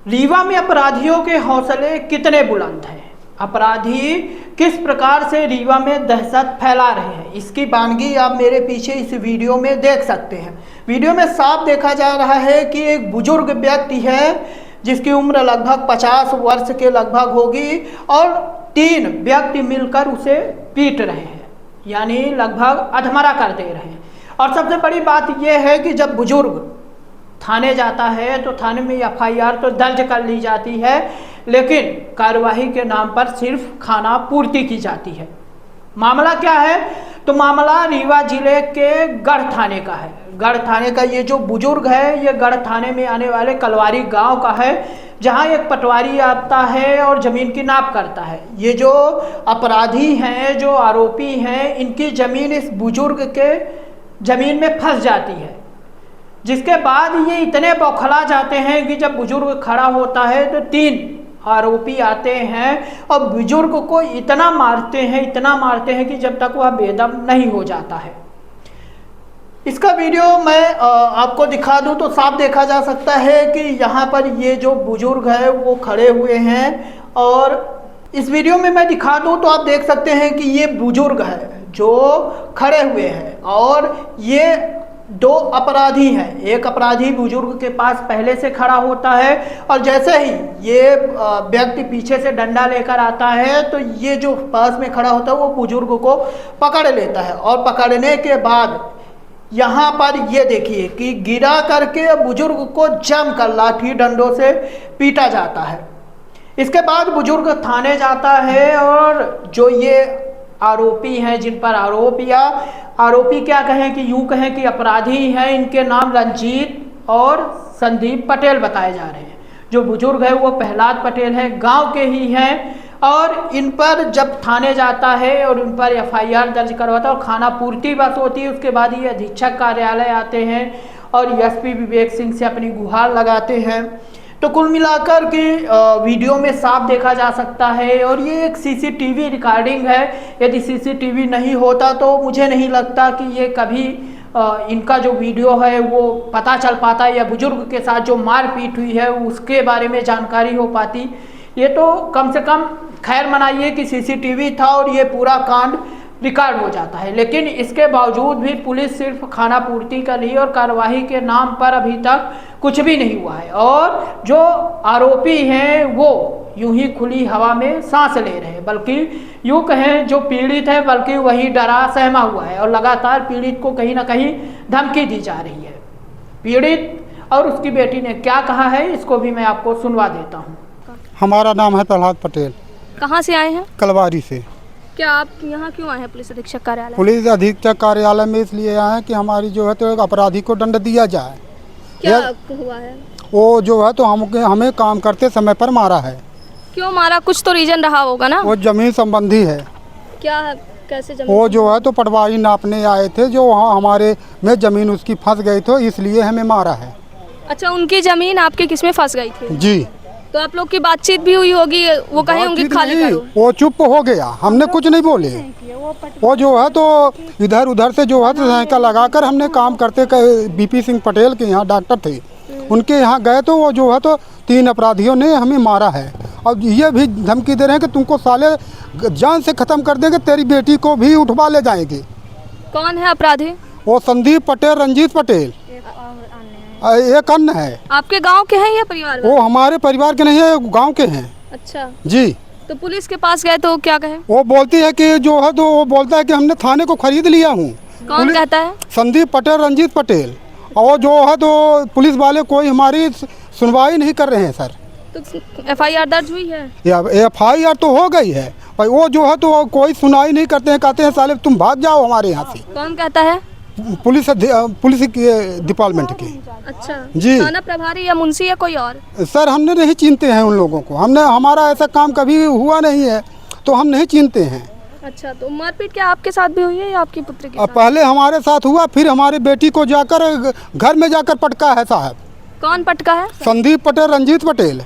रीवा में अपराधियों के हौसले कितने बुलंद हैं। अपराधी किस प्रकार से रीवा में दहशत फैला रहे हैं, इसकी वानगी आप मेरे पीछे इस वीडियो में देख सकते हैं। वीडियो में साफ देखा जा रहा है कि एक बुजुर्ग व्यक्ति है जिसकी उम्र लगभग 50 वर्ष के लगभग होगी और 3 व्यक्ति मिलकर उसे पीट रहे हैं, यानी लगभग अधमरा कर दे रहे हैं। और सबसे बड़ी बात यह है कि जब बुजुर्ग थाने जाता है तो थाने में एफआईआर तो दर्ज कर ली जाती है, लेकिन कार्यवाही के नाम पर सिर्फ खाना पूर्ति की जाती है। मामला क्या है, तो मामला रीवा जिले के गढ़ थाने का है। गढ़ थाने का ये जो बुजुर्ग है, ये गढ़ थाने में आने वाले कलवारी गांव का है, जहां एक पटवारी आता है और ज़मीन की नाप करता है। ये जो अपराधी हैं, जो आरोपी हैं, इनकी ज़मीन इस बुजुर्ग के ज़मीन में फंस जाती है, जिसके बाद ये इतने बौखला जाते हैं कि जब बुजुर्ग खड़ा होता है तो 3 आरोपी आते हैं और बुजुर्ग को इतना मारते हैं कि जब तक वह बेदम नहीं हो जाता है। इसका वीडियो मैं आपको दिखा दूं तो साफ देखा जा सकता है कि यहाँ पर ये जो बुजुर्ग है वो खड़े हुए हैं, और इस वीडियो में मैं दिखा दूं तो आप देख सकते हैं कि ये बुजुर्ग है जो खड़े हुए हैं और ये 2 अपराधी हैं। एक अपराधी बुजुर्ग के पास पहले से खड़ा होता है और जैसे ही ये व्यक्ति पीछे से डंडा लेकर आता है तो ये जो पास में खड़ा होता है वो बुजुर्ग को पकड़ लेता है, और पकड़ने के बाद यहाँ पर ये देखिए कि गिरा करके बुजुर्ग को जमकर लाठी डंडों से पीटा जाता है। इसके बाद बुजुर्ग थाने जाता है और जो ये आरोपी हैं, जिन पर आरोपी क्या कहें कि यूं कहें कि अपराधी हैं, इनके नाम रंजीत और संदीप पटेल बताए जा रहे हैं। जो बुजुर्ग है वो प्रहलाद पटेल है, गांव के ही हैं, और इन पर जब थाने जाता है और उन पर एफआईआर दर्ज करवाता है और खाना पूर्ति बस होती है, उसके बाद ये अधीक्षक कार्यालय आते हैं और एसपी विवेक सिंह से अपनी गुहार लगाते हैं। तो कुल मिलाकर के वीडियो में साफ देखा जा सकता है, और ये एक सीसीटीवी रिकॉर्डिंग है। यदि सीसीटीवी नहीं होता तो मुझे नहीं लगता कि ये कभी इनका जो वीडियो है वो पता चल पाता, या बुजुर्ग के साथ जो मारपीट हुई है उसके बारे में जानकारी हो पाती। ये तो कम से कम खैर मनाइए कि सीसीटीवी था और ये पूरा कांड रिकॉर्ड हो जाता है, लेकिन इसके बावजूद भी पुलिस सिर्फ खाना पूर्ति कर रही है और कार्रवाई के नाम पर अभी तक कुछ भी नहीं हुआ है। और जो आरोपी हैं वो यूं ही खुली हवा में सांस ले रहे हैं, बल्कि यूं कहें जो पीड़ित है बल्कि वही डरा सहमा हुआ है, और लगातार पीड़ित को कहीं ना कहीं धमकी दी जा रही है। पीड़ित और उसकी बेटी ने क्या कहा है, इसको भी मैं आपको सुनवा देता हूँ। हमारा नाम है प्रहलाद पटेल। कहाँ से आए हैं? कलवारी से। क्या आप यहाँ क्यों आए हैं पुलिस अधीक्षक कार्यालय? पुलिस अधीक्षक कार्यालय में इसलिए आए हैं कि हमारी जो है तो एक अपराधी को दंड दिया जाए। क्या हुआ है? वो जो है तो हमें काम करते समय पर मारा है। क्यों मारा? कुछ तो रीजन रहा होगा ना। वो जमीन संबंधी है। क्या है? कैसे जमीन? वो जो है तो पटवारी नापने आए थे, जो वहाँ हमारे में जमीन उसकी फंस गई तो इसलिए हमें मारा है। अच्छा, उनकी जमीन आपके किसमें फंस गई थी? जी। तो आप लोग की बातचीत भी हुई होगी, वो कहे होंगे खाली करो। वो चुप हो गया, हमने कुछ नहीं बोले। वो जो है तो इधर उधर से जो है तो साइकिल लगाकर हमने काम करते बीपी सिंह पटेल के यहाँ डॉक्टर थे, उनके यहाँ गए तो वो जो है तो 3 अपराधियों ने हमें मारा है, और ये भी धमकी दे रहे हैं कि तुमको साले जान से ख़त्म कर देंगे, तेरी बेटी को भी उठवा ले जाएंगे। कौन है अपराधी? वो संदीप पटेल, रंजीत पटेल, एक अन्य है। आपके गांव के हैं या परिवार? वो हमारे परिवार के नहीं है, गांव के हैं। अच्छा जी। तो पुलिस के पास गए तो क्या कहे? वो बोलती है कि जो है तो वो बोलता है कि हमने थाने को खरीद लिया हूँ। कौन कहता है? संदीप पटेल, रंजीत पटेल। और जो है तो पुलिस वाले कोई हमारी सुनवाई नहीं कर रहे हैं सर। तो एफआईआर दर्ज हुई है? एफआईआर तो हो गई है, पर वो जो है तो कोई सुनवाई नहीं करते हैं, कहते हैं साले तुम भाग जाओ हमारे यहाँ से। कौन कहता है? पुलिस डिपार्टमेंट के। अच्छा जी। थाना प्रभारी या मुंशी या कोई और? सर हमने नहीं चिन्हते हैं उन लोगों को, हमारा ऐसा काम कभी हुआ नहीं है तो हम नहीं चिन्हते हैं। अच्छा, तो मारपीट क्या आपके साथ भी हुई है या आपकी पुत्री के साथ? पहले हमारे साथ हुआ, फिर हमारी बेटी को जाकर घर में जाकर पटका है साहब। कौन पटका है? संदीप पटेल, रंजीत पटेल।